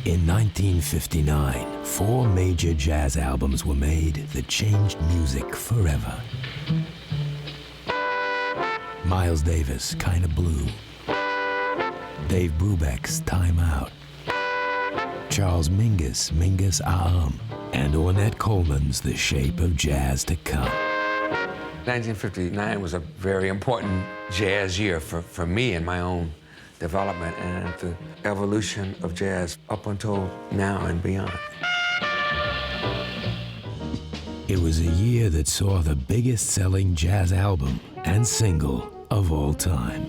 In 1959, 4 major jazz albums were made that changed music forever. Miles Davis, Kinda Blue. Dave Brubeck's Time Out. Charles Mingus, Mingus Aham. And Ornette Coleman's The Shape of Jazz to Come. 1959 was a very important jazz year for me and my own development and the evolution of jazz up until now and beyond. It was a year that saw the biggest-selling jazz album and single of all time.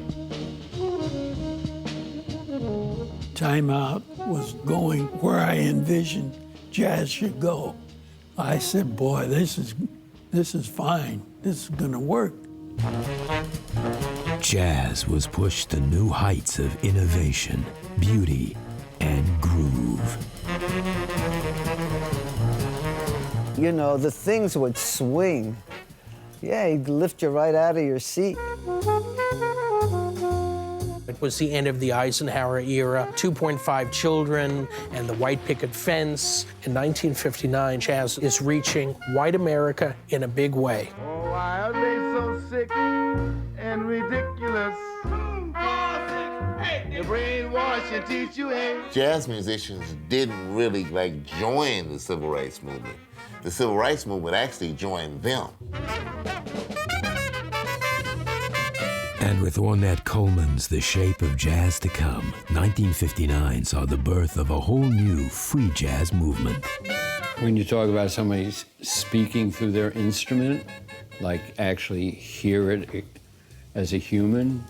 Time Out was going where I envisioned jazz should go. I said, boy, this is fine. This is gonna work. Jazz was pushed to new heights of innovation, beauty, and groove. You know, the things would swing. Yeah, he'd lift you right out of your seat. It was the end of the Eisenhower era, 2.5 children and the white picket fence. In 1959, jazz is reaching white America in a big way. Oh, why are they so sick and ridiculous? The brainwash and teach you hate. Jazz musicians didn't really join the civil rights movement. The civil rights movement actually joined them. And with Ornette Coleman's The Shape of Jazz to Come, 1959 saw the birth of a whole new free jazz movement. When you talk about somebody speaking through their instrument, like actually hear it as a human,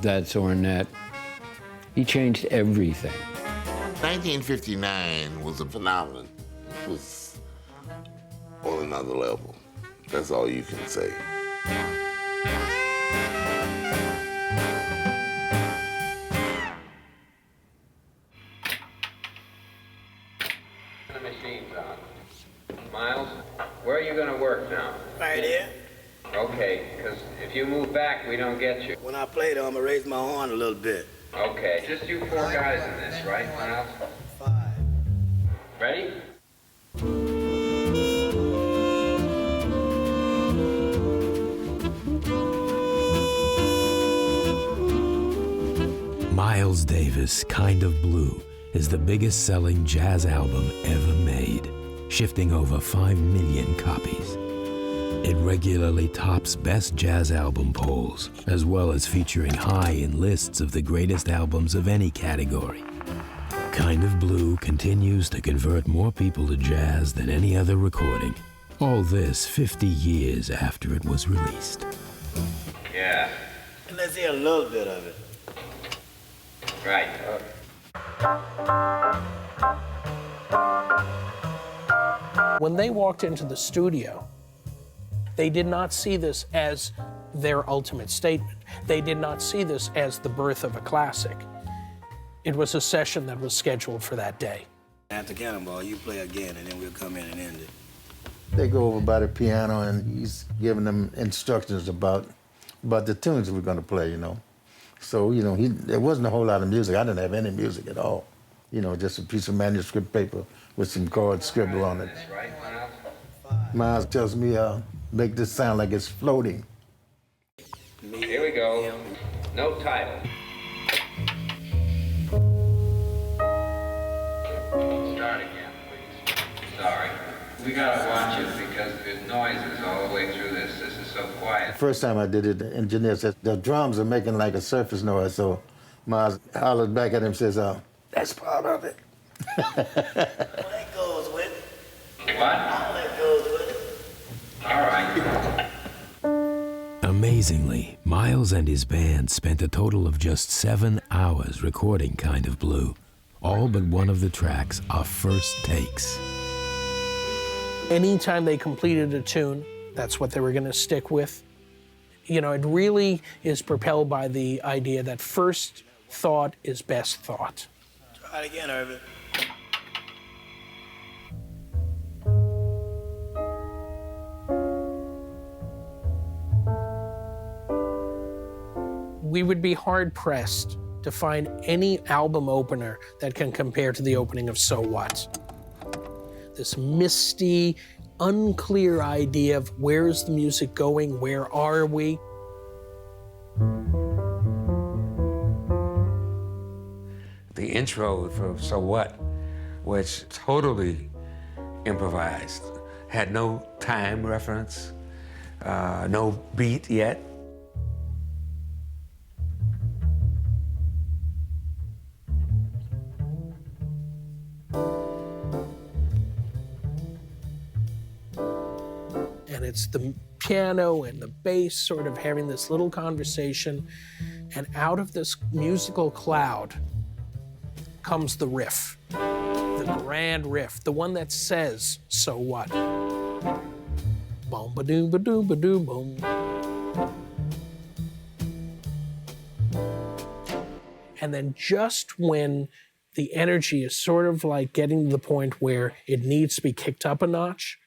that's Ornette. He changed everything. 1959 was a phenomenon. It was on another level. That's all you can say. The machine's on. Miles, where are you going to work now? Right here. Okay, because if you move back, we don't get you. When I play, though, I'm going to raise my horn a little bit. Okay, just you 4 guys in this, right, Miles? 5. Ready? Miles Davis' Kind of Blue is the biggest-selling jazz album ever made, shifting over 5 million copies. It regularly tops Best Jazz Album polls, as well as featuring high in lists of the greatest albums of any category. Kind of Blue continues to convert more people to jazz than any other recording. All this 50 years after it was released. Yeah. Let's hear a little bit of it. Right. When they walked into the studio, they did not see this as their ultimate statement. They did not see this as the birth of a classic. It was a session that was scheduled for that day. After Cannonball, you play again, and then we'll come in and end it. They go over by the piano, and he's giving them instructions about the tunes we're going to play, you know. So, you know, there wasn't a whole lot of music. I didn't have any music at all. You know, just a piece of manuscript paper with some chords scribbled on it. Right, Miles tells me, make this sound like it's floating. Here we go. No title. Start again, please. Sorry. We gotta watch it because there's noises all the way through this. This is so quiet. First time I did it, the engineer said, the drums are making like a surface noise, so Miles hollered back at him and says, that's part of it. All that goes with it. What? All that goes with it. All right. Amazingly, Miles and his band spent a total of just 7 hours recording Kind of Blue. All but one of the tracks are first takes. Anytime they completed a tune, that's what they were going to stick with. You know, it really is propelled by the idea that first thought is best thought. Try it again, Irvin. We would be hard-pressed to find any album opener that can compare to the opening of So What. This misty, unclear idea of where is the music going, where are we? The intro for So What was totally improvised, had no time reference, no beat yet. And it's the piano and the bass sort of having this little conversation, and out of this musical cloud comes the riff, the grand riff, the one that says, so what? Boom, ba-doom, ba-doom, ba-doom, boom. And then just when the energy is sort of like getting to the point where it needs to be kicked up a notch,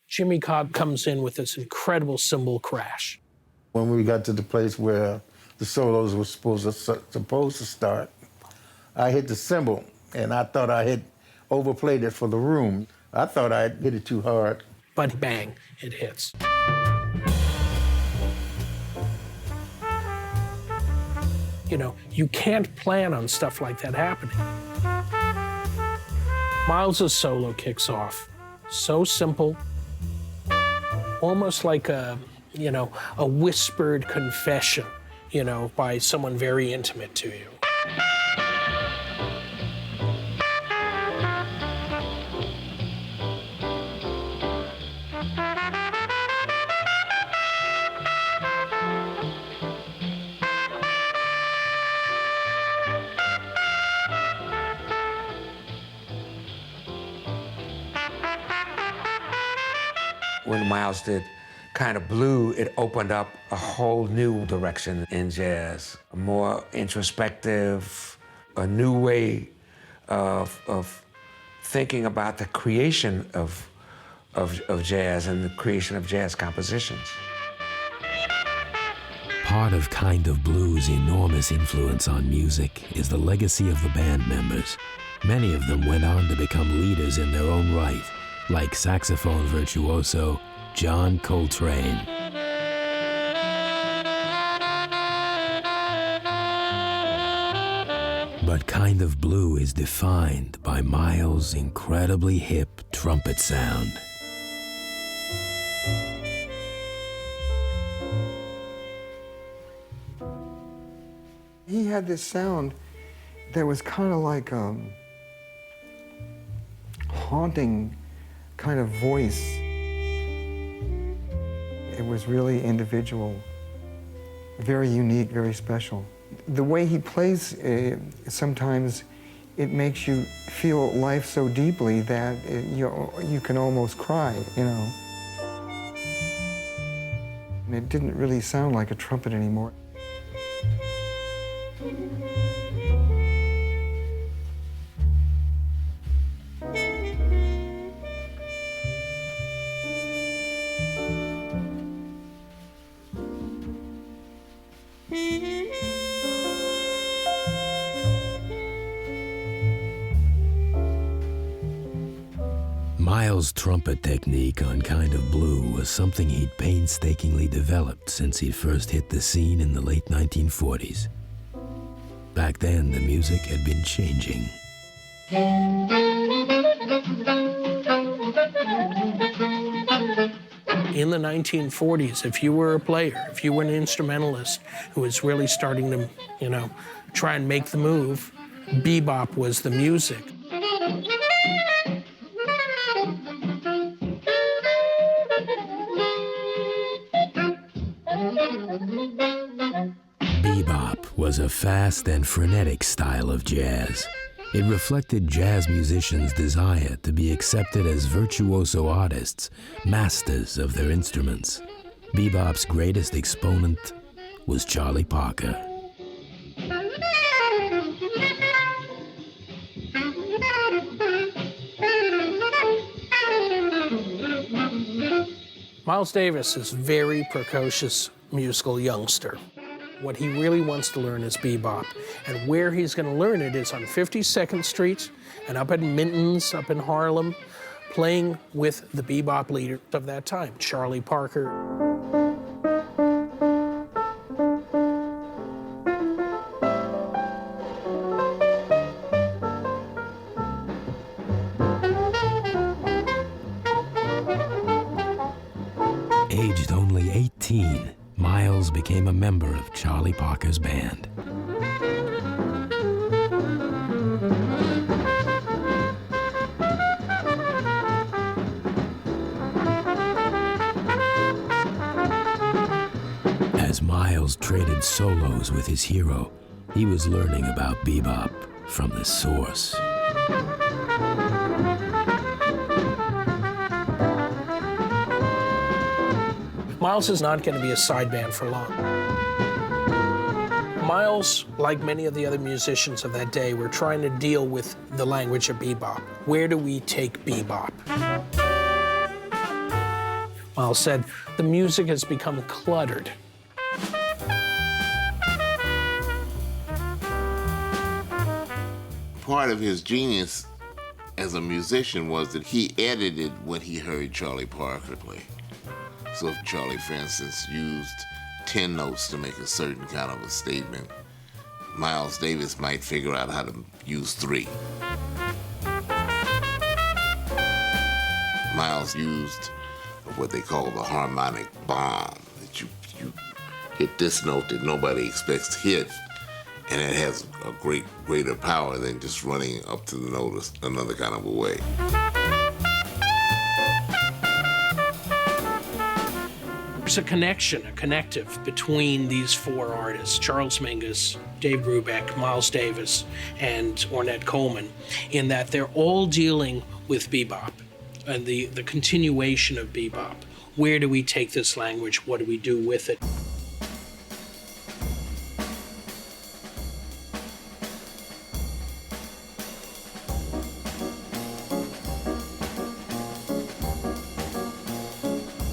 Jimmy Cobb comes in with this incredible cymbal crash. When we got to the place where the solos were supposed to start, I hit the cymbal, and I thought I had overplayed it for the room. I thought I had hit it too hard. But bang, it hits. You know, you can't plan on stuff like that happening. Miles' solo kicks off. So simple, almost like a whispered confession, by someone very intimate to you. When Miles did Kind of Blue, it opened up a whole new direction in jazz, a more introspective, a new way of thinking about the creation of jazz and the creation of jazz compositions. Part of Kind of Blue's enormous influence on music is the legacy of the band members. Many of them went on to become leaders in their own right, like saxophone virtuoso John Coltrane. But Kind of Blue is defined by Miles' incredibly hip trumpet sound. He had this sound that was kind of like a haunting kind of voice. It was really individual, very unique, very special. The way he plays, sometimes it makes you feel life so deeply that you can almost cry, And it didn't really sound like a trumpet anymore. Miles' trumpet technique on Kind of Blue was something he'd painstakingly developed since he'd first hit the scene in the late 1940s. Back then, the music had been changing. In the 1940s, if you were a player, if you were an instrumentalist who was really starting to, try and make the move, bebop was the music. Bebop was a fast and frenetic style of jazz. It reflected jazz musicians' desire to be accepted as virtuoso artists, masters of their instruments. Bebop's greatest exponent was Charlie Parker. Miles Davis is a very precocious musical youngster. What he really wants to learn is bebop. And where he's going to learn it is on 52nd Street and up at Minton's, up in Harlem, playing with the bebop leader of that time, Charlie Parker. Aged only 18, Miles became a member of Charlie Parker's band. As Miles traded solos with his hero, he was learning about bebop from the source. Miles is not going to be a side band for long. Miles, like many of the other musicians of that day, were trying to deal with the language of bebop. Where do we take bebop? Miles said, the music has become cluttered. Part of his genius as a musician was that he edited what he heard Charlie Parker play. So if Charlie, for instance, used 10 notes to make a certain kind of a statement, Miles Davis might figure out how to use 3. Miles used what they call the harmonic bomb, that you hit this note that nobody expects to hit, and it has a greater power than just running up to the note another kind of a way. There's a connection, a connective between these 4 artists, Charles Mingus, Dave Brubeck, Miles Davis, and Ornette Coleman, in that they're all dealing with bebop and the continuation of bebop. Where do we take this language? What do we do with it?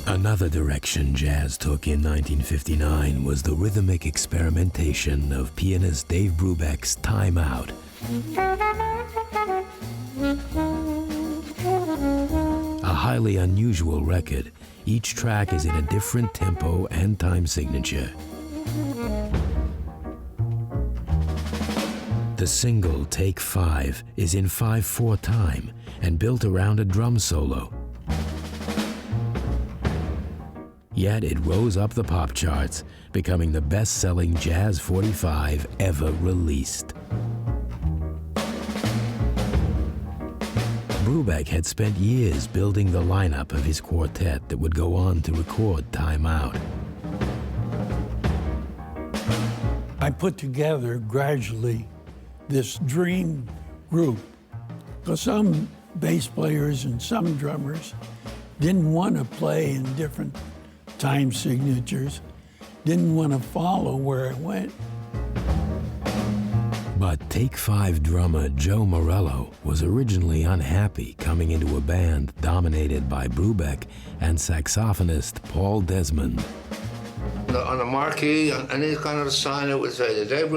Another direction jazz took in 1959 was the rhythmic experimentation of pianist Dave Brubeck's Time Out. A highly unusual record, each track is in a different tempo and time signature. The single, Take 5, is in 5/4 time and built around a drum solo. Yet it rose up the pop charts, becoming the best-selling Jazz 45 ever released. Brubeck had spent years building the lineup of his quartet that would go on to record Time Out. I put together gradually this dream group, because some bass players and some drummers didn't want to play in different time signatures, didn't want to follow where it went. But Take 5 drummer Joe Morello was originally unhappy coming into a band dominated by Brubeck and saxophonist Paul Desmond. On the marquee, on any kind of sign, it would say the Dave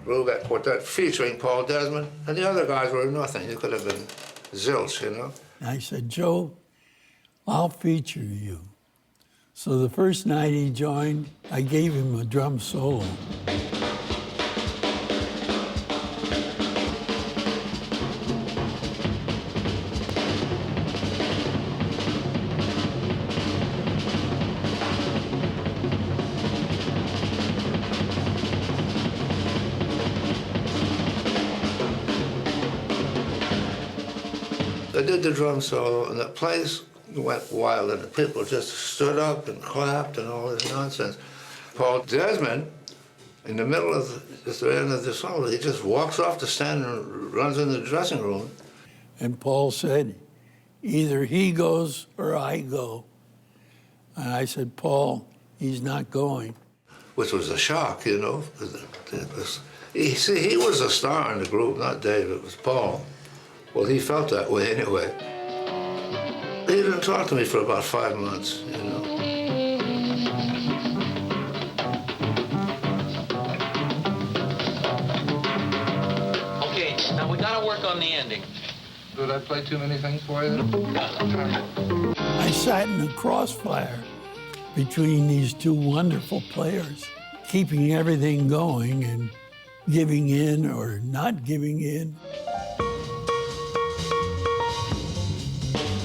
Brubeck Quartet featuring Paul Desmond, and the other guys were nothing. It could have been zilch, you know? I said, Joe, I'll feature you. So the first night he joined, I gave him a drum solo. I did the drum solo, and the place went wild, and the people just stood up and clapped and all this nonsense. Paul Desmond, in the middle of the end of the solo, he just walks off the stand and runs in the dressing room. And Paul said, either he goes or I go. And I said, Paul, he's not going. Which was a shock, you know. He was a star in the group, not Dave, it was Paul. Well, he felt that way anyway. He didn't talk to me for about 5 months, you know. I'll work on the ending. Did I play too many things for you? I sat in the crossfire between these two wonderful players, keeping everything going and giving in or not giving in.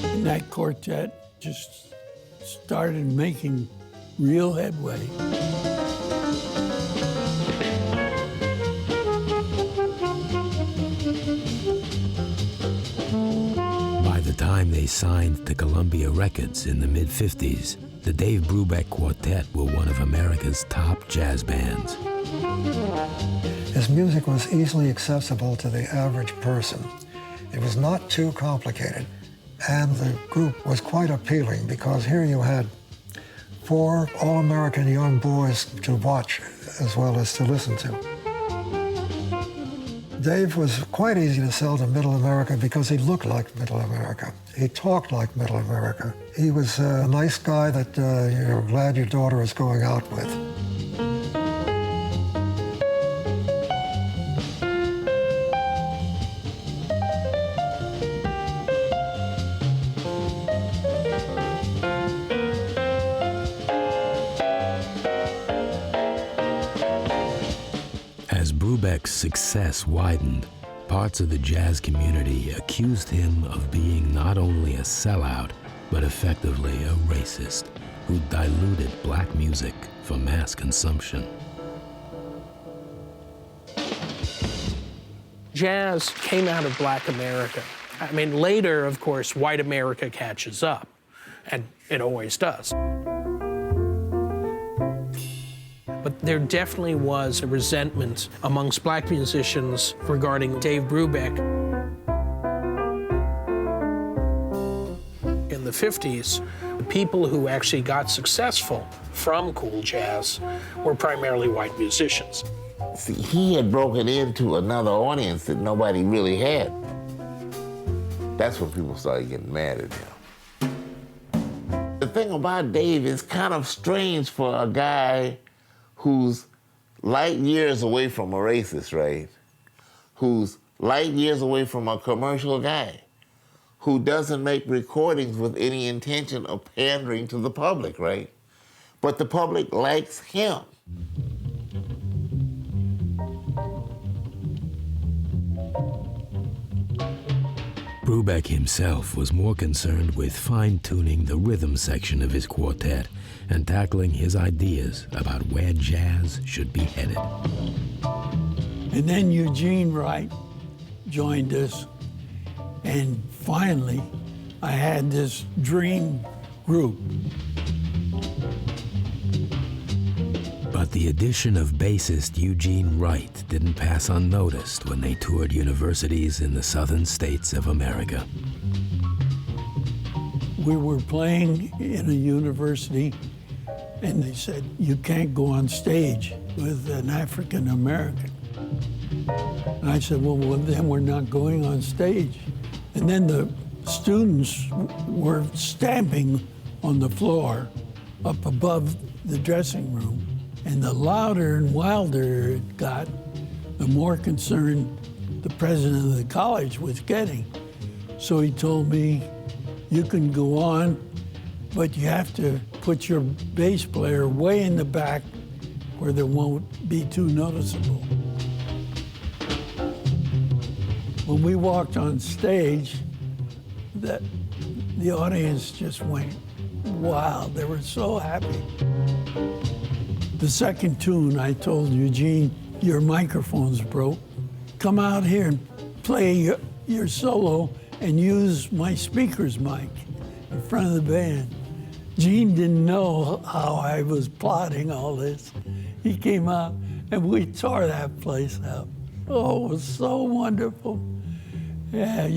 And that quartet just started making real headway. By the time they signed to Columbia Records in the mid-50s, the Dave Brubeck Quartet were one of America's top jazz bands. His music was easily accessible to the average person. It was not too complicated, and the group was quite appealing because here you had 4 all-American young boys to watch as well as to listen to. Dave was quite easy to sell to Middle America because he looked like Middle America. He talked like Middle America. He was a nice guy that you're glad your daughter is going out with. As Brubeck's success widened, parts of the jazz community accused him of being not only a sellout, but effectively a racist who diluted black music for mass consumption. Jazz came out of black America. I mean, later, of course, white America catches up, and it always does. But there definitely was a resentment amongst black musicians regarding Dave Brubeck. In the 50s, the people who actually got successful from cool jazz were primarily white musicians. See, he had broken into another audience that nobody really had. That's when people started getting mad at him. The thing about Dave is kind of strange for a guy who's light years away from a racist, right? Who's light years away from a commercial guy, who doesn't make recordings with any intention of pandering to the public, right? But the public likes him. Brubeck himself was more concerned with fine-tuning the rhythm section of his quartet and tackling his ideas about where jazz should be headed. And then Eugene Wright joined us, and finally, I had this dream group. But the addition of bassist Eugene Wright didn't pass unnoticed when they toured universities in the southern states of America. We were playing in a university, and they said, you can't go on stage with an African American. And I said, well, then we're not going on stage. And then the students were stamping on the floor up above the dressing room. And the louder and wilder it got, the more concerned the president of the college was getting. So he told me, you can go on, but you have to put your bass player way in the back where they won't be too noticeable. When we walked on stage, the audience just went wild. They were so happy. The second tune, I told Eugene, your microphone's broke. Come out here and play your solo and use my speaker's mic in front of the band. Gene didn't know how I was plotting all this. He came out and we tore that place up. Oh, it was so wonderful. Yeah.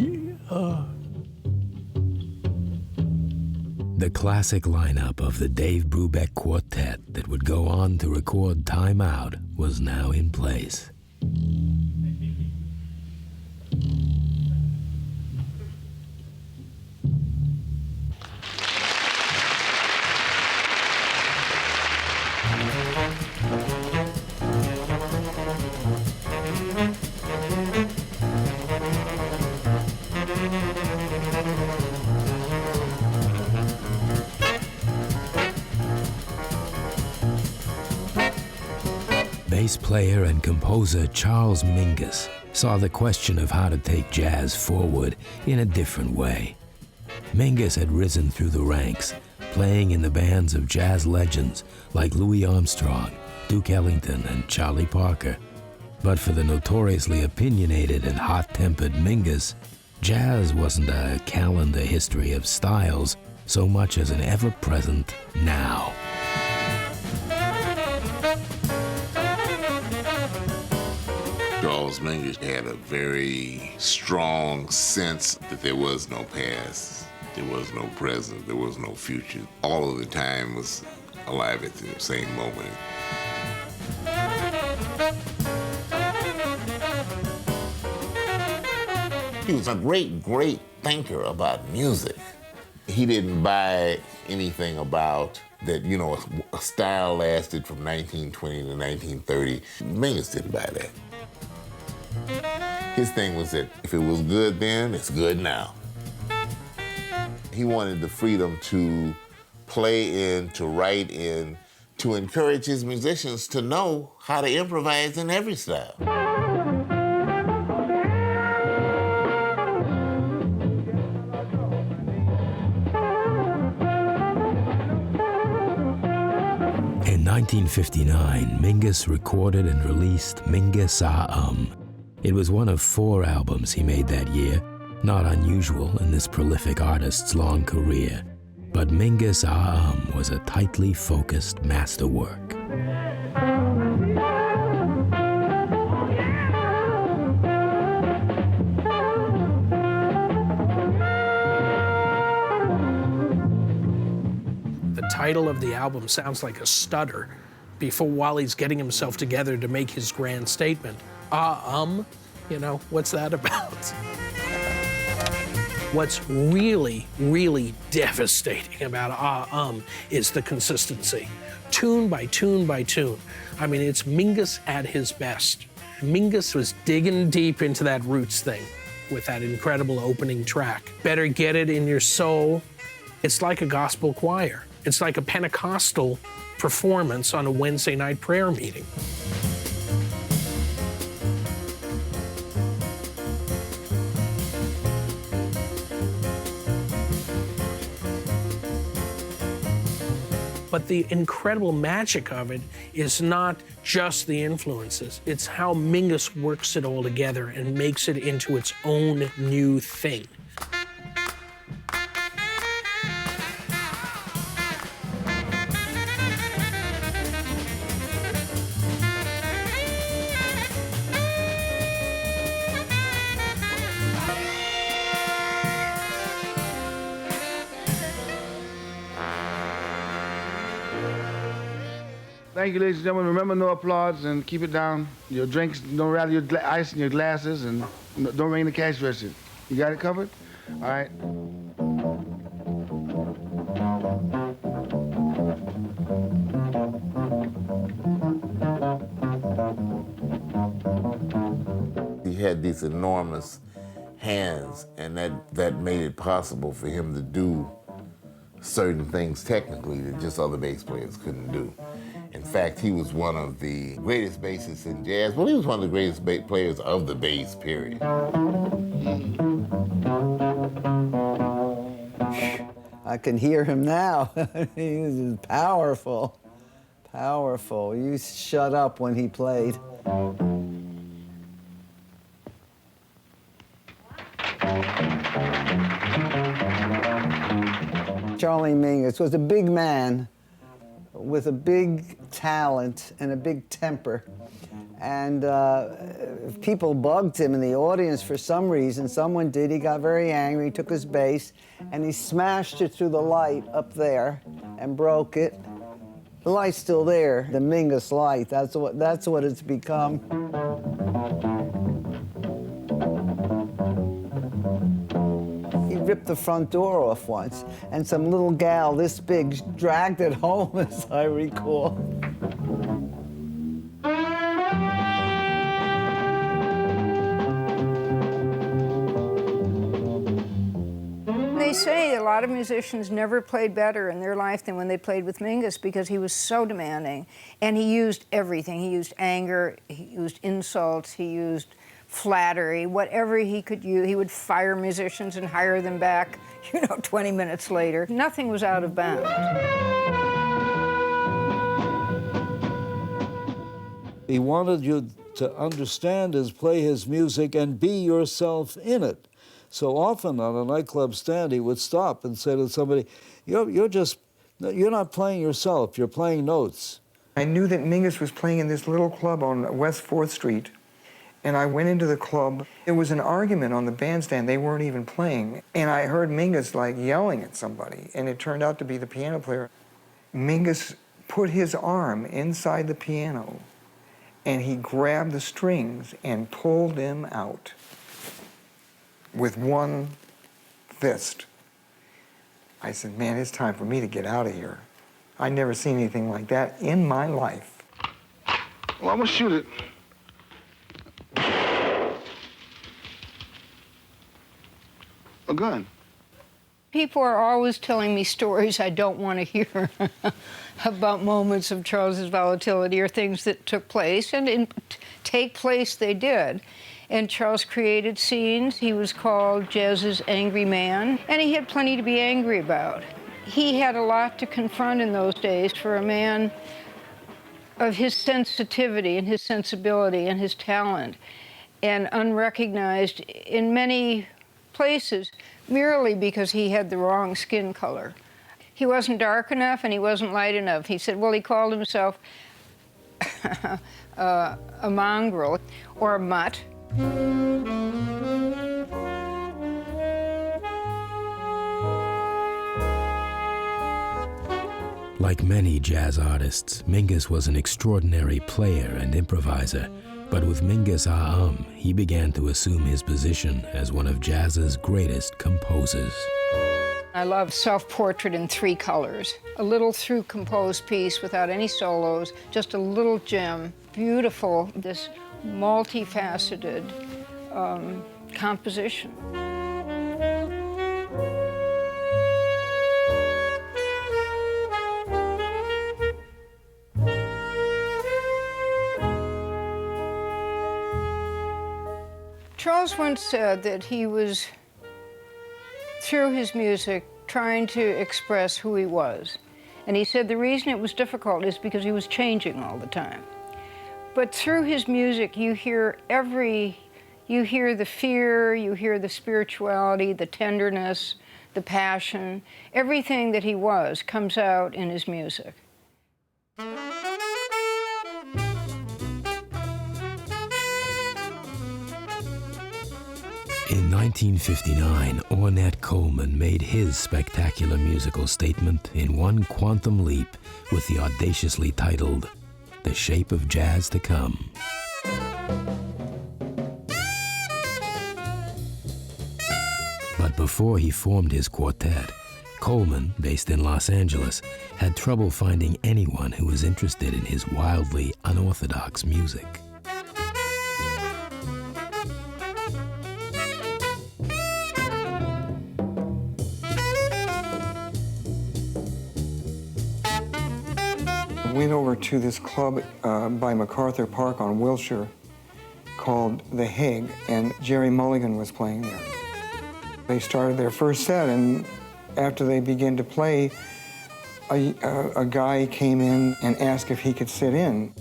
The classic lineup of the Dave Brubeck Quartet that would go on to record Time Out was now in place. Bass player and composer Charles Mingus saw the question of how to take jazz forward in a different way. Mingus had risen through the ranks, playing in the bands of jazz legends like Louis Armstrong, Duke Ellington, and Charlie Parker. But for the notoriously opinionated and hot-tempered Mingus, jazz wasn't a calendar history of styles so much as an ever-present now. Charles Mingus had a very strong sense that there was no past, there was no present, there was no future. All of the time was alive at the same moment. He was a great thinker about music. He didn't buy anything about that, you know, a style lasted from 1920 to 1930. Mingus didn't buy that. His thing was that if it was good then, it's good now. He wanted the freedom to play in, to write in, to encourage his musicians to know how to improvise in every style. In 1959, Mingus recorded and released Mingus It was one of 4 albums he made that year, not unusual in this prolific artist's long career. But Mingus was a tightly focused masterwork. The title of the album sounds like a stutter while he's getting himself together to make his grand statement. You know, what's that about? What's really, really devastating about is the consistency. Tune by tune by tune. I mean, it's Mingus at his best. Mingus was digging deep into that roots thing with that incredible opening track. Better Get It in Your Soul. It's like a gospel choir. It's like a Pentecostal performance on a Wednesday night prayer meeting. But the incredible magic of it is not just the influences, it's how Mingus works it all together and makes it into its own new thing. Thank you, ladies and gentlemen. Remember, no applause and keep it down. Your drinks, don't rattle your ice in your glasses, and don't ring the cash register. You got it covered? All right. He had these enormous hands, and that made it possible for him to do certain things technically that just other bass players couldn't do. In fact, he was one of the greatest bassists in jazz. Well, he was one of the greatest players of the bass, period. I can hear him now. He was powerful, powerful. You shut up when he played. Charlie Mingus was a big man with a big talent and a big temper. And people bugged him in the audience for some reason. Someone did. He got very angry. He took his bass and he smashed it through the light up there and broke it. The light's still there, the Mingus light. That's what it's become. He ripped the front door off once, and some little gal this big dragged it home, as I recall. they say a lot of musicians never played better in their life than when they played with Mingus, because he was so demanding. And he used everything. He used anger, he used insults, he used flattery, whatever he could use. He would fire musicians and hire them back, 20 minutes later. Nothing was out of bounds. He wanted you to understand his, play his music, and be yourself in it. So often on a nightclub stand, he would stop and say to somebody, you're not playing yourself, you're playing notes. I knew that Mingus was playing in this little club on West 4th Street, and I went into the club. There was an argument on the bandstand, they weren't even playing, and I heard Mingus like yelling at somebody, and it turned out to be the piano player. Mingus put his arm inside the piano, and he grabbed the strings and pulled them out with one fist. I said, man, it's time for me to get out of here. I'd never seen anything like that in my life. Well, I'm gonna shoot it. A gun. People are always telling me stories I don't want to hear about moments of Charles's volatility or things that took place, and take place they did. And Charles created scenes. He was called jazz's angry man, and he had plenty to be angry about. He had a lot to confront in those days for a man of his sensitivity and his sensibility and his talent, and unrecognized in many places merely because he had the wrong skin color. He wasn't dark enough and he wasn't light enough. He said, well, he called himself a mongrel or a mutt. Like many jazz artists, Mingus was an extraordinary player and improviser. But with Mingus he began to assume his position as one of jazz's greatest composers. I love Self-Portrait in 3 colors. A little through-composed piece without any solos, just a little gem. Beautiful, this multifaceted composition. Charles once said that he was, through his music, trying to express who he was. And he said the reason it was difficult is because he was changing all the time. But through his music, you hear the fear, you hear the spirituality, the tenderness, the passion. Everything that he was comes out in his music. In 1959, Ornette Coleman made his spectacular musical statement in one quantum leap with the audaciously titled, "The Shape of Jazz to Come." But before he formed his quartet, Coleman, based in Los Angeles, had trouble finding anyone who was interested in his wildly unorthodox music. Went over to this club by MacArthur Park on Wilshire called The Hague, and Jerry Mulligan was playing there. They started their first set, and after they began to play, a guy came in and asked if he could sit in.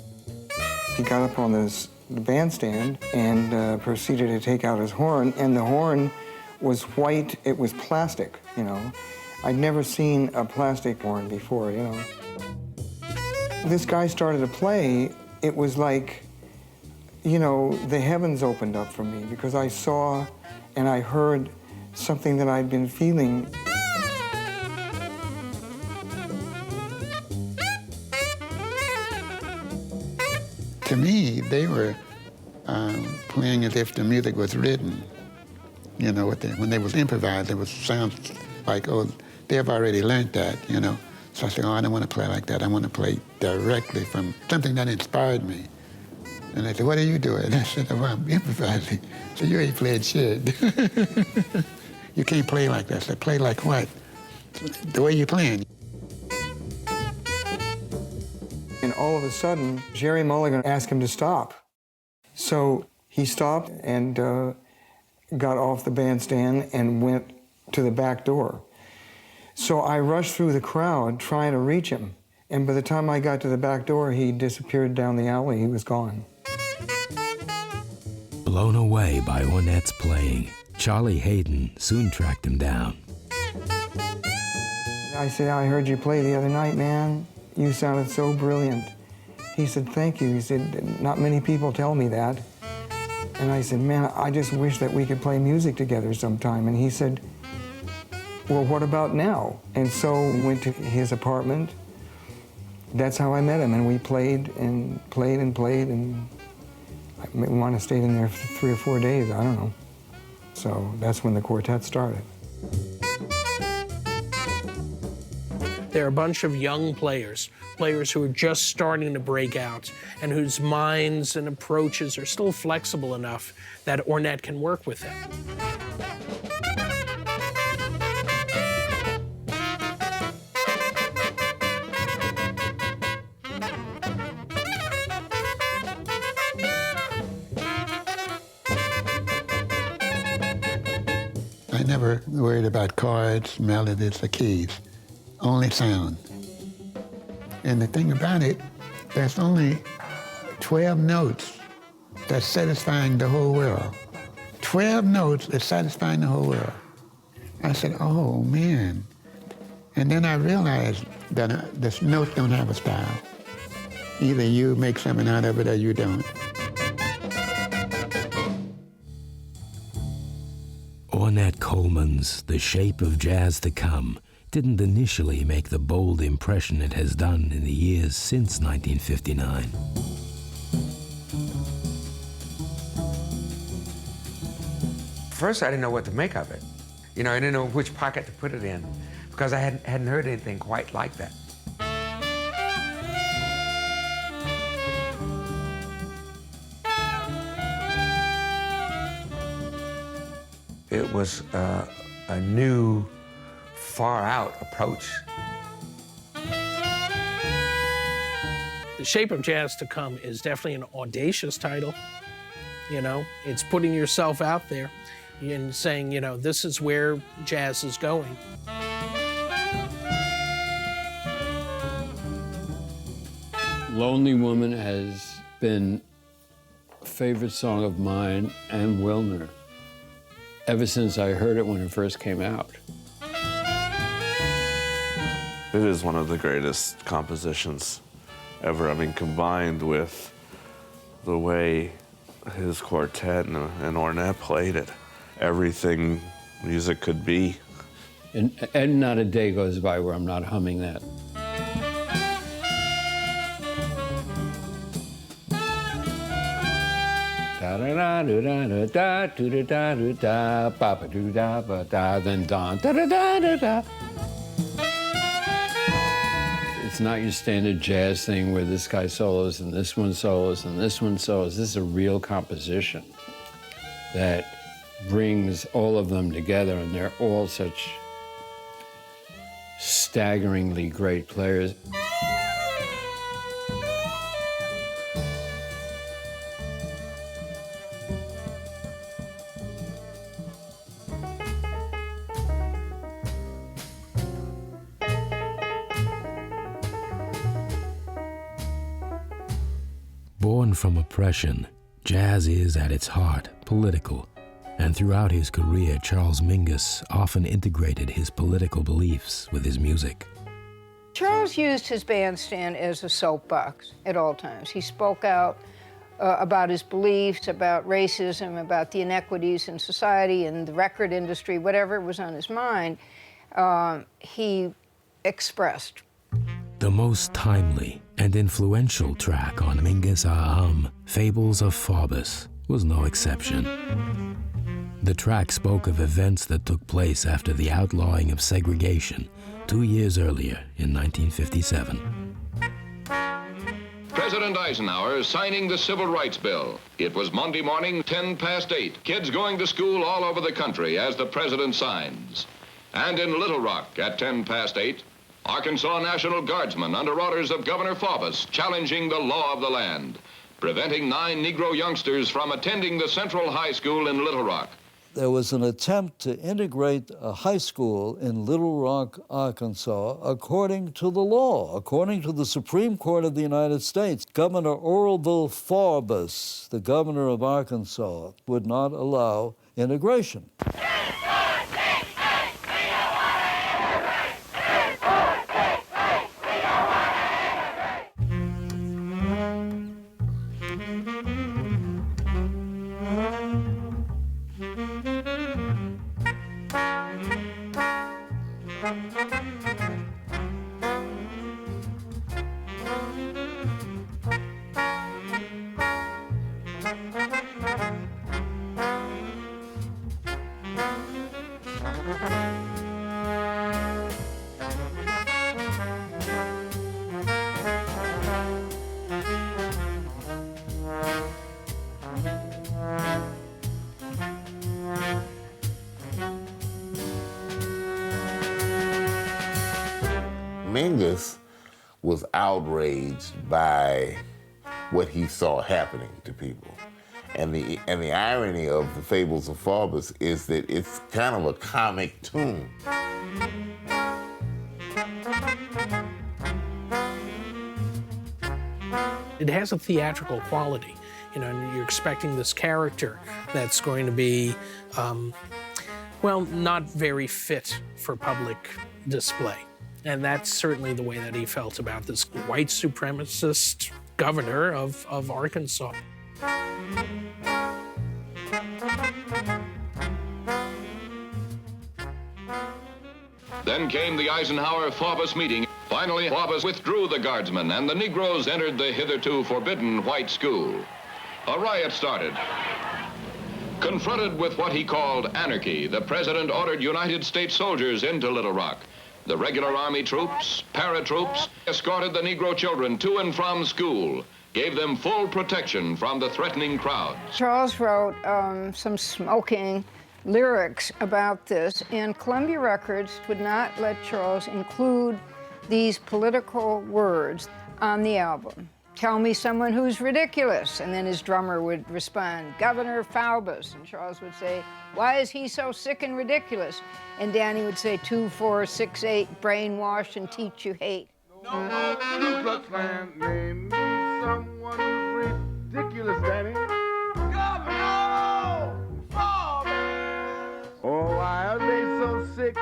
He got up on the bandstand and proceeded to take out his horn, and the horn was white. It was plastic, you know. I'd never seen a plastic horn before, you know. This guy started to play. It was like, you know, the heavens opened up for me because I saw and I heard something that I'd been feeling. To me, they were playing as if the music was written. You know, when they was improvised, it was sounds like, oh, they've already learned that, you know. So I said, oh, I don't want to play like that. I want to play directly from something that inspired me. And they said, what are you doing? I said, oh, I'm improvising. So you ain't playing shit. You can't can't play like that. I said, play like what? The way you're playing. And all of a sudden, Jerry Mulligan asked him to stop. So he stopped and got off the bandstand and went to the back door. So I rushed through the crowd trying to reach him. And by the time I got to the back door, he disappeared down the alley. He was gone. Blown away by Ornette's playing, Charlie Hayden soon tracked him down. I said, I heard you play the other night, man. You sounded so brilliant. He said, thank you. He said, not many people tell me that. And I said, man, I just wish that we could play music together sometime. And he said, well, what about now? And so we went to his apartment. That's how I met him, and we played and played and played, and we might have stayed in there for 3 or 4 days, I don't know. So that's when the quartet started. They're a bunch of young players who are just starting to break out and whose minds and approaches are still flexible enough that Ornette can work with them. I never worried about chords, melodies, or keys, only sound. And the thing about it, there's only 12 notes that's satisfying the whole world. 12 notes that's satisfying the whole world. I said, oh, man. And then I realized that the notes don't have a style. Either you make something out of it or you don't. Ornette Coleman's The Shape of Jazz to Come didn't initially make the bold impression it has done in the years since 1959. First, I didn't know what to make of it. You know, I didn't know which pocket to put it in because I hadn't heard anything quite like that. It was a new, far-out approach. The Shape of Jazz to Come is definitely an audacious title. You know, it's putting yourself out there and saying, you know, this is where jazz is going. Lonely Woman has been a favorite song of mine and Wilner ever since I heard it when it first came out. It is one of the greatest compositions ever. I mean, combined with the way his quartet and Ornette played it, everything music could be. And not a day goes by where I'm not humming that. Then dawn. It's not your standard jazz thing where this guy solos and this one solos and this one solos. This is a real composition that brings all of them together, and they're all such staggeringly great players. Born from oppression, jazz is at its heart political, and throughout his career, Charles Mingus often integrated his political beliefs with his music. Charles used his bandstand as a soapbox at all times. He spoke out about his beliefs, about racism, about the inequities in society and the record industry, whatever was on his mind, he expressed. The most timely and influential track on Mingus Aham, Fables of Faubus, was no exception. The track spoke of events that took place after the outlawing of segregation 2 years earlier in 1957. President Eisenhower signing the Civil Rights Bill. It was Monday morning, 10 past 8. Kids going to school all over the country as the president signs. And in Little Rock at 10 past 8, Arkansas National Guardsmen under orders of Governor Faubus challenging the law of the land, preventing 9 Negro youngsters from attending the Central High School in Little Rock. There was an attempt to integrate a high school in Little Rock, Arkansas, according to the law, according to the Supreme Court of the United States. Governor Orville Faubus, the governor of Arkansas, would not allow integration. Mingus was outraged by what he saw happening to people. And the irony of the Fables of Faubus is that it's kind of a comic tune. It has a theatrical quality, you know, and you're expecting this character that's going to be, well, not very fit for public display. And that's certainly the way that he felt about this white supremacist governor of Arkansas. Then came the Eisenhower-Faubus meeting. Finally, Faubus withdrew the Guardsmen, and the Negroes entered the hitherto forbidden white school. A riot started. Confronted with what he called anarchy, the president ordered United States soldiers into Little Rock. The regular Army troops, paratroops, escorted the Negro children to and from school, gave them full protection from the threatening crowds. Charles wrote some smoking lyrics about this, and Columbia Records would not let Charles include these political words on the album. Tell me someone who's ridiculous. And then his drummer would respond, Governor Faubus. And Charles would say, why is he so sick and ridiculous? And Danny would say, 2, 4, 6, 8, brainwash and teach you hate. Ku Klux Klan, name me someone who's ridiculous, Danny. Governor Faubus. Oh, why are they so sick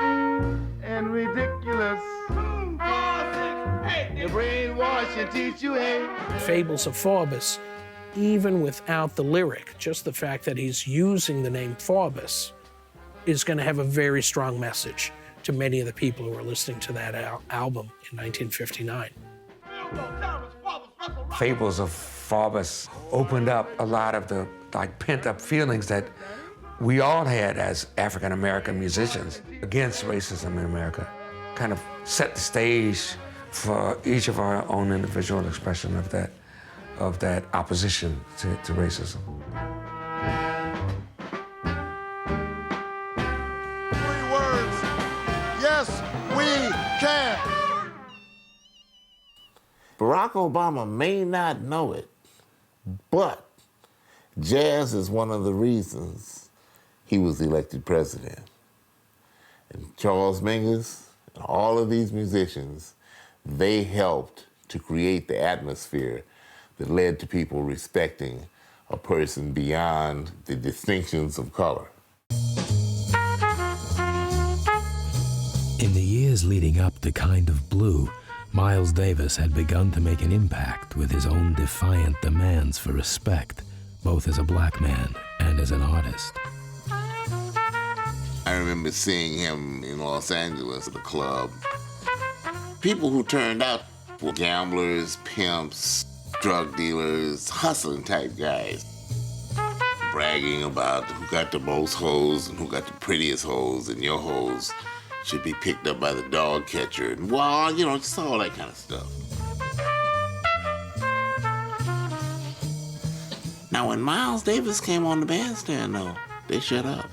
and ridiculous? 2, 4, 6, 8. They brainwash and teach you hate. Fables of Faubus, even without the lyric, just the fact that he's using the name Faubus is going to have a very strong message to many of the people who are listening to that album in 1959. Fables of Faubus opened up a lot of the pent-up feelings that we all had as African-American musicians against racism in America. Kind of set the stage for each of our own individual expression of that opposition to racism. 3 words. Yes, we can. Barack Obama may not know it, but jazz is one of the reasons he was elected president. And Charles Mingus and all of these musicians, they helped to create the atmosphere that led to people respecting a person beyond the distinctions of color. In the years leading up to Kind of Blue, Miles Davis had begun to make an impact with his own defiant demands for respect, both as a black man and as an artist. I remember seeing him in Los Angeles at a club. People who turned out were gamblers, pimps, drug dealers, hustling type guys, bragging about who got the most hoes and who got the prettiest hoes, and your hoes should be picked up by the dog catcher, and well, you know, just all that kind of stuff. Now, when Miles Davis came on the bandstand, though, they shut up.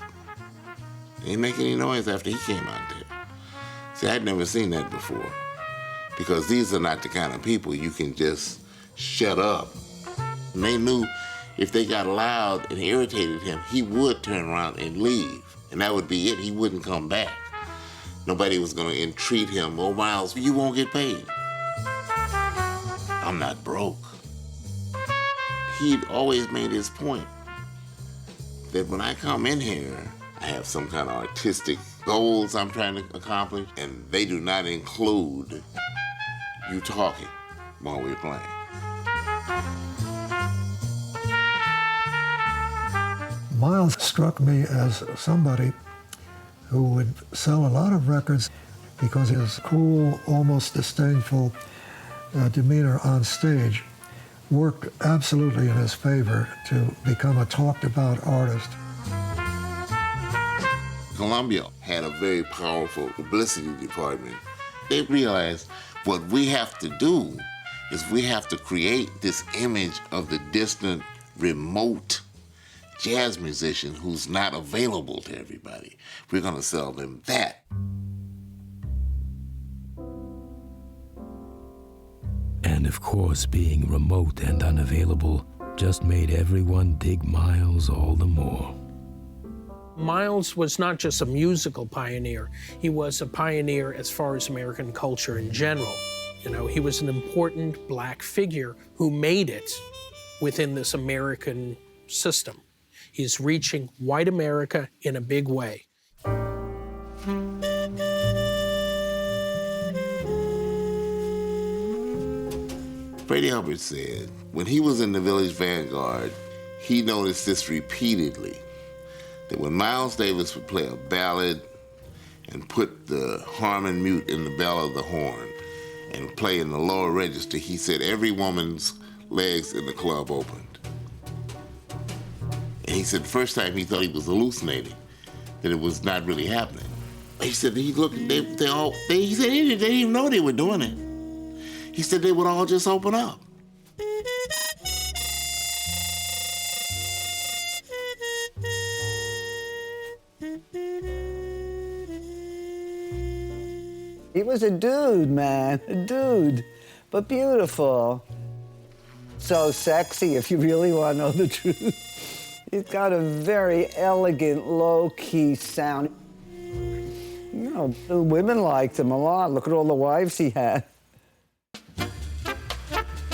They didn't make any noise after he came out there. See, I'd never seen that before. Because these are not the kind of people you can just shut up. And they knew if they got loud and irritated him, he would turn around and leave. And that would be it. He wouldn't come back. Nobody was going to entreat him. Oh, Miles, you won't get paid. I'm not broke. He'd always made his point that when I come in here, I have some kind of artistic goals I'm trying to accomplish, and they do not include you talking while we're playing. Miles struck me as somebody who would sell a lot of records because of his cool, almost disdainful demeanor on stage worked absolutely in his favor to become a talked-about artist. Columbia had a very powerful publicity department. They realized what we have to do is we have to create this image of the distant, remote jazz musician who's not available to everybody. We're going to sell them that. And of course, being remote and unavailable just made everyone dig Miles all the more. Miles was not just a musical pioneer, he was a pioneer as far as American culture in general. You know, he was an important black figure who made it within this American system. He's reaching white America in a big way. Freddie Hubbard said when he was in the Village Vanguard, he noticed this repeatedly, that when Miles Davis would play a ballad and put the harmon mute in the bell of the horn and play in the lower register, he said every woman's legs in the club opened. And he said the first time he thought he was hallucinating, that it was not really happening. He said he looked, he said they didn't even know they were doing it. He said they would all just open up. He was a dude, man, a dude, but beautiful. So sexy, if you really want to know the truth. He's got a very elegant, low-key sound. You know, the women liked him a lot. Look at all the wives he had.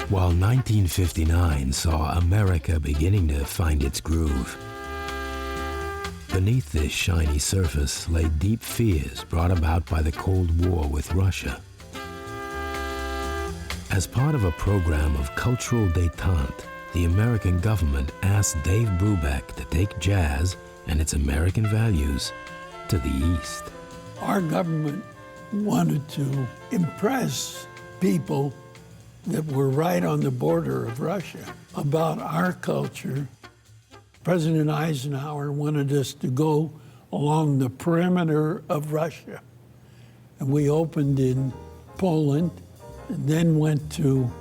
While 1959 saw America beginning to find its groove, beneath this shiny surface lay deep fears brought about by the Cold War with Russia. As part of a program of cultural détente, the American government asked Dave Brubeck to take jazz and its American values to the East. Our government wanted to impress people that were right on the border of Russia about our culture. President Eisenhower wanted us to go along the perimeter of Russia. And we opened in Poland, and then went to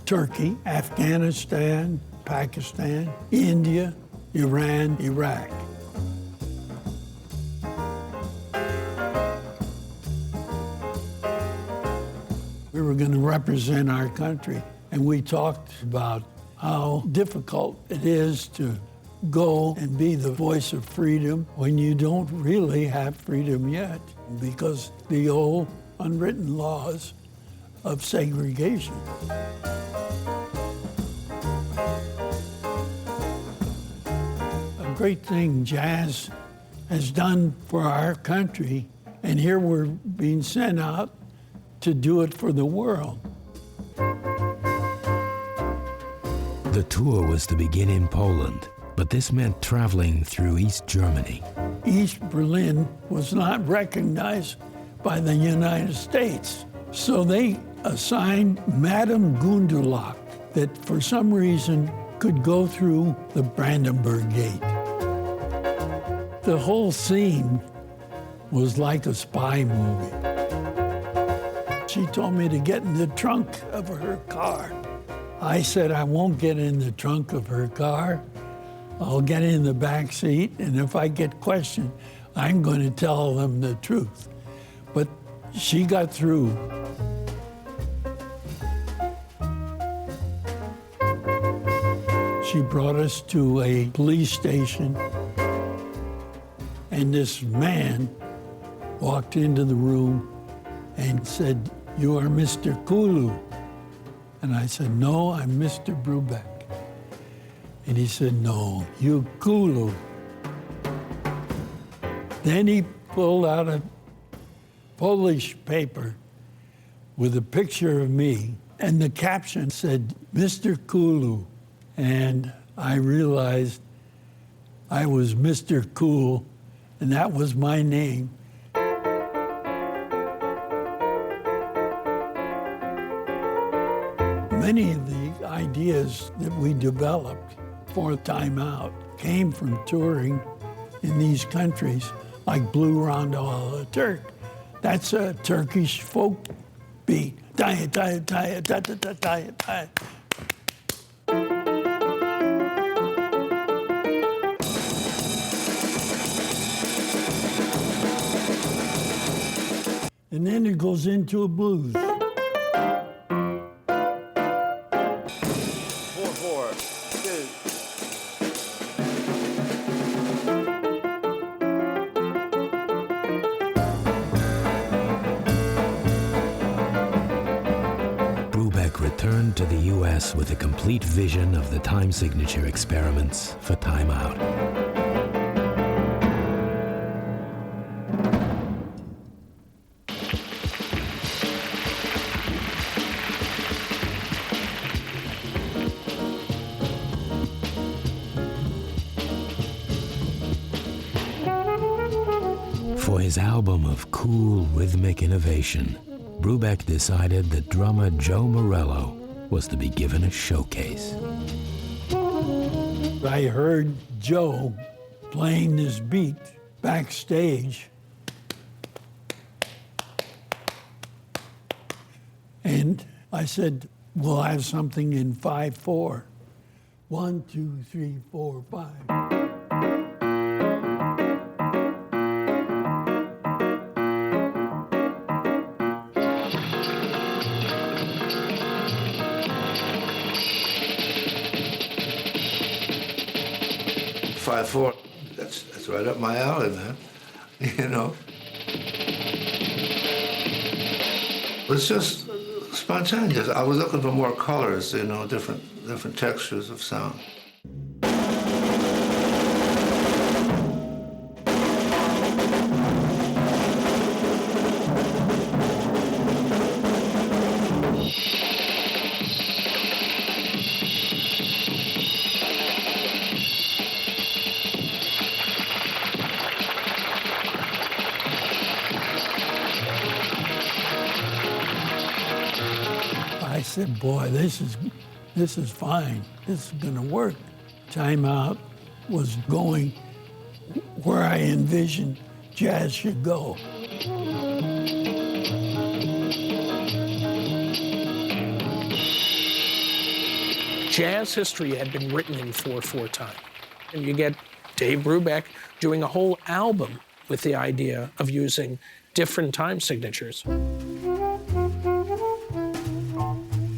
Turkey, Afghanistan, Pakistan, India, Iran, Iraq. We were going to represent our country, and we talked about how difficult it is to go and be the voice of freedom when you don't really have freedom yet, because the old unwritten laws of segregation. A great thing jazz has done for our country, and here we're being sent out to do it for the world. The tour was to begin in Poland, but this meant traveling through East Germany. East Berlin was not recognized by the United States, so they assigned Madame Gundelach that for some reason could go through the Brandenburg Gate. The whole scene was like a spy movie. She told me to get in the trunk of her car. I said I won't get in the trunk of her car I'll get in the back seat, and if I get questioned, I'm going to tell them the truth. But she got through. She brought us to a police station, and this man walked into the room and said, "You are Mr. Kulu." And I said, "No, I'm Mr. Brubeck." And he said, "No, you Kulu." Then he pulled out a Polish paper with a picture of me, and the caption said, "Mr. Kulu." And I realized I was Mr. Cool, and that was my name. Many of the ideas that we developed for Time Out came from touring in these countries, like Blue Rondo a Turk. That's a Turkish folk beat. Die, die, die, die, die, die, die. And then it goes into a blues. 4/4, 2. Brubeck returned to the U.S. with a complete vision of the time signature experiments for Time Out. For his album of cool rhythmic innovation, Brubeck decided that drummer Joe Morello was to be given a showcase. I heard Joe playing this beat backstage, and I said, "We'll have something in 5/4. 1, 2, 3, 4, 5." That's right up my alley, man. You know? It's just spontaneous. I was looking for more colors, you know, different textures of sound. I said, "Boy, this is fine. This is going to work." Time Out was going where I envisioned jazz should go. Jazz history had been written in 4/4 time. And you get Dave Brubeck doing a whole album with the idea of using different time signatures.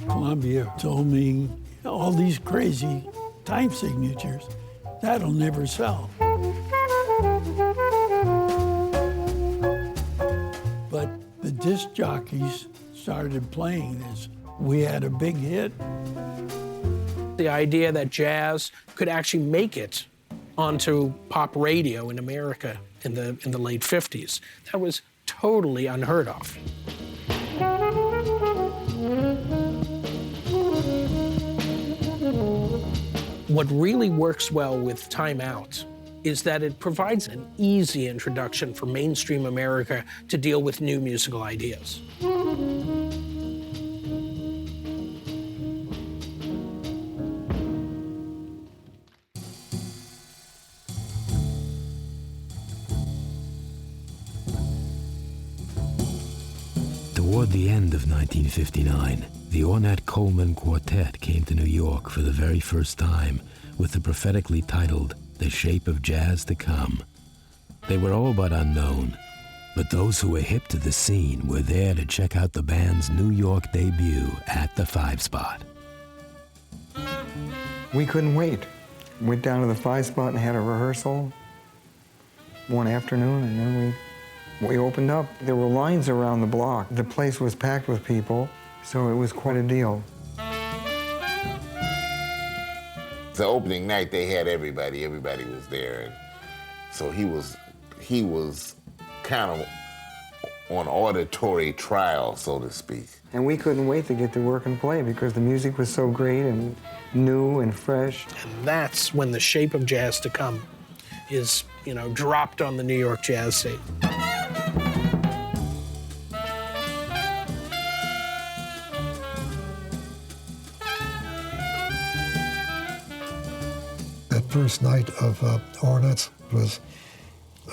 Columbia told me, "All these crazy time signatures, that'll never sell." But the disc jockeys started playing this. We had a big hit. The idea that jazz could actually make it onto pop radio in America in the late 50s, that was totally unheard of. What really works well with Time Out is that it provides an easy introduction for mainstream America to deal with new musical ideas. Toward the end of 1959, the Ornette Coleman Quartet came to New York for the very first time with the prophetically titled The Shape of Jazz to Come. They were all but unknown, but those who were hip to the scene were there to check out the band's New York debut at the 5 Spot. We couldn't wait. Went down to the 5 Spot and had a rehearsal one afternoon, and then we opened up. There were lines around the block. The place was packed with people, so it was quite a deal. The opening night, they had everybody. Everybody was there, and so he was kind of on auditory trial, so to speak. And we couldn't wait to get to work and play because the music was so great and new and fresh. And that's when The Shape of Jazz to Come is, dropped on the New York jazz scene. That first night of Ornette's was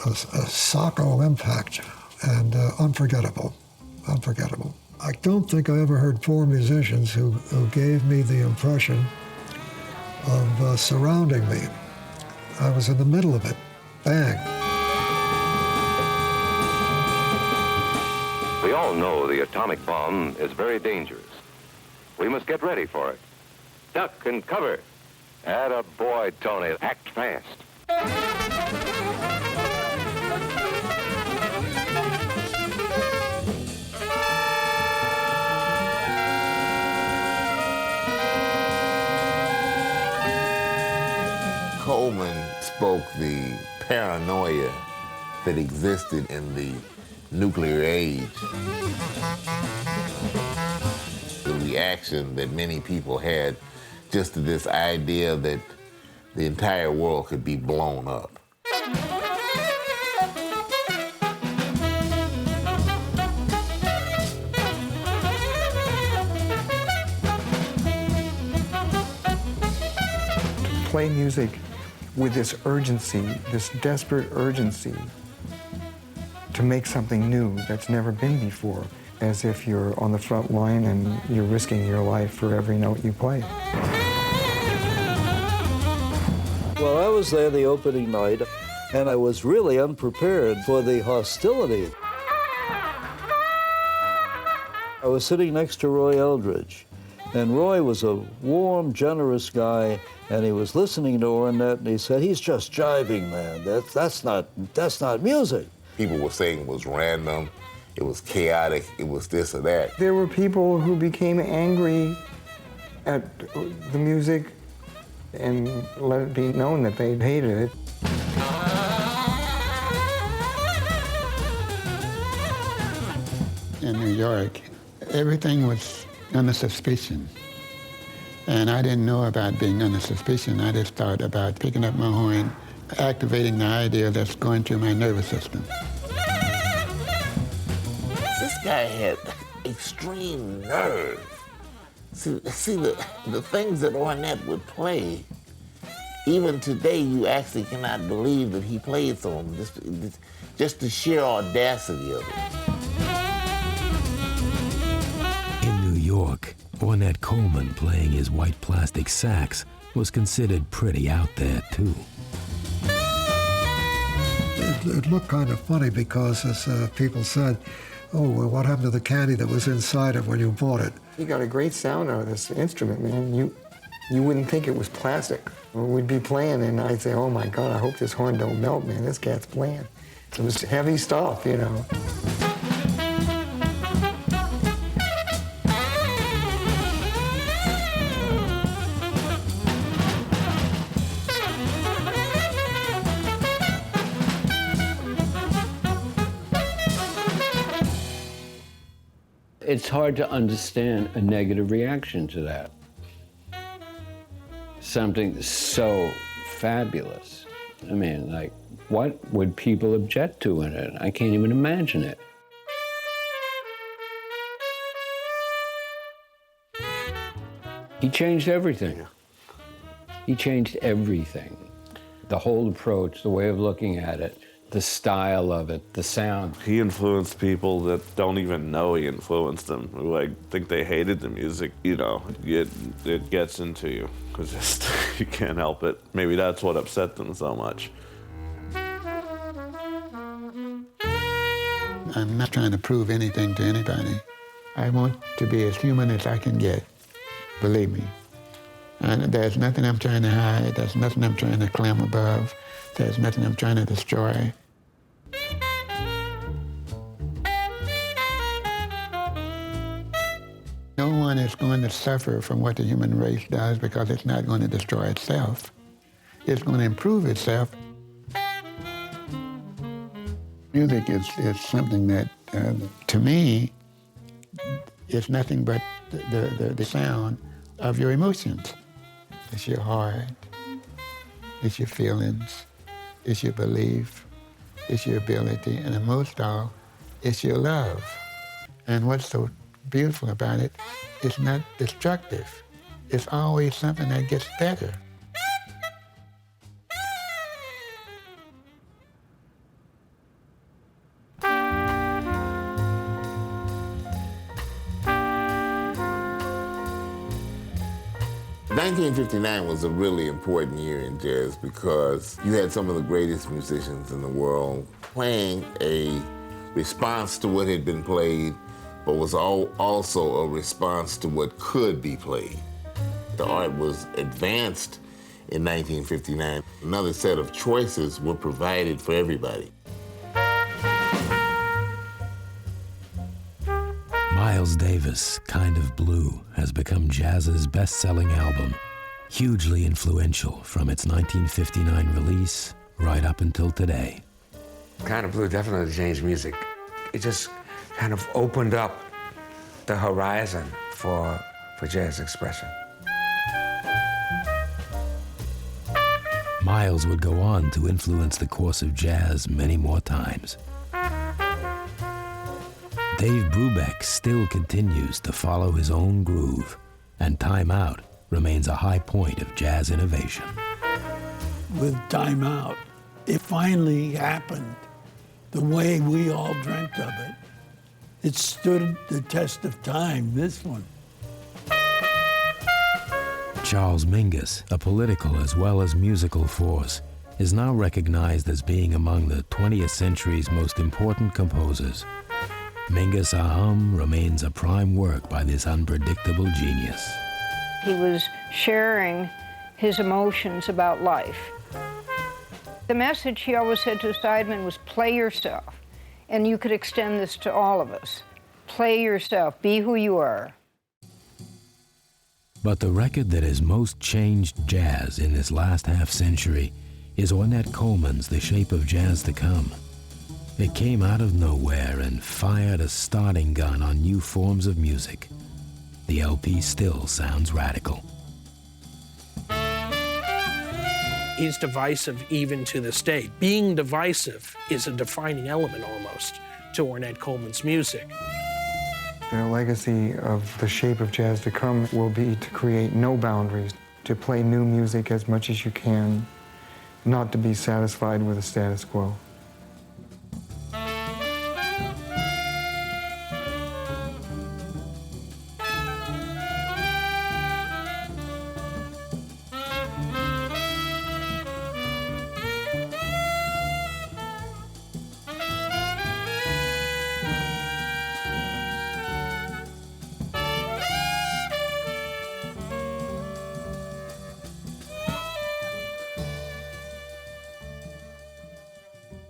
a sacco impact and unforgettable. I don't think I ever heard 4 musicians who gave me the impression of surrounding me. I was in the middle of it. Bang. We all know the atomic bomb is very dangerous. We must get ready for it. Duck and cover. Atta boy, Tony. Act fast. Coleman spoke the paranoia that existed in the nuclear age. The reaction that many people had just to this idea that the entire world could be blown up. To play music with this urgency, this desperate urgency to make something new that's never been before, as if you're on the front line and you're risking your life for every note you play. Well, I was there the opening night, and I was really unprepared for the hostility. I was sitting next to Roy Eldridge, and Roy was a warm, generous guy, and he was listening to Ornette, and he said, "He's just jiving, man. That's not music." People were saying it was random, it was chaotic, it was this or that. There were people who became angry at the music and let it be known that they hated it. In New York, everything was under suspicion. And I didn't know about being under suspicion. I just thought about picking up my horn, activating the idea that's going through my nervous system. This guy had extreme nerve. See the things that Ornette would play, even today you actually cannot believe that he played them, just the sheer audacity of it. In New York, Ornette Coleman playing his white plastic sax was considered pretty out there, too. It looked kind of funny because, as people said, oh, well, what happened to the candy that was inside it when you bought it? You got a great sound out of this instrument, man. You wouldn't think it was plastic. We'd be playing, and I'd say, oh, my God, I hope this horn don't melt, man. This cat's playing. It was heavy stuff, you know. It's hard to understand a negative reaction to that. Something so fabulous. I mean, like, what would people object to in it? I can't even imagine it. He changed everything. He changed everything. The whole approach, the way of looking at it. the style of it, the sound. He influenced people that don't even know he influenced them, who like think they hated the music. You know, it gets into you, because just you can't help it. Maybe that's what upset them so much. I'm not trying to prove anything to anybody. I want to be as human as I can get, believe me. And there's nothing I'm trying to hide, there's nothing I'm trying to climb above, there's nothing I'm trying to destroy. No one is going to suffer from what the human race does because it's not going to destroy itself. It's going to improve itself. Music is something that, to me, is nothing but the sound of your emotions. It's your heart, it's your feelings, it's your belief, it's your ability, and most of all, it's your love. And what's so beautiful about it, it's not destructive. It's always something that gets better. '59 was a really important year in jazz because you had some of the greatest musicians in the world playing a response to what had been played, but was also a response to what could be played. The art was advanced in 1959. Another set of choices were provided for everybody. Miles Davis' Kind of Blue has become jazz's best-selling album, hugely influential from its 1959 release right up until today. Kind of Blue definitely changed music. It just kind of opened up the horizon for jazz expression. Miles would go on to influence the course of jazz many more times. Dave Brubeck still continues to follow his own groove, and Time Out remains a high point of jazz innovation. With Time Out, it finally happened the way we all dreamt of it. It stood the test of time, this one. Charles Mingus, a political as well as musical force, is now recognized as being among the 20th century's most important composers. Mingus Aham remains a prime work by this unpredictable genius. He was sharing his emotions about life. The message he always said to his sidemen was, play yourself. And you could extend this to all of us. Play yourself, be who you are. But the record that has most changed jazz in this last half-century is Ornette Coleman's The Shape of Jazz to Come. It came out of nowhere and fired a starting gun on new forms of music. The LP still sounds radical. He's divisive even to this day. Being divisive is a defining element almost to Ornette Coleman's music. The legacy of The Shape of Jazz to Come will be to create no boundaries, to play new music as much as you can, not to be satisfied with the status quo.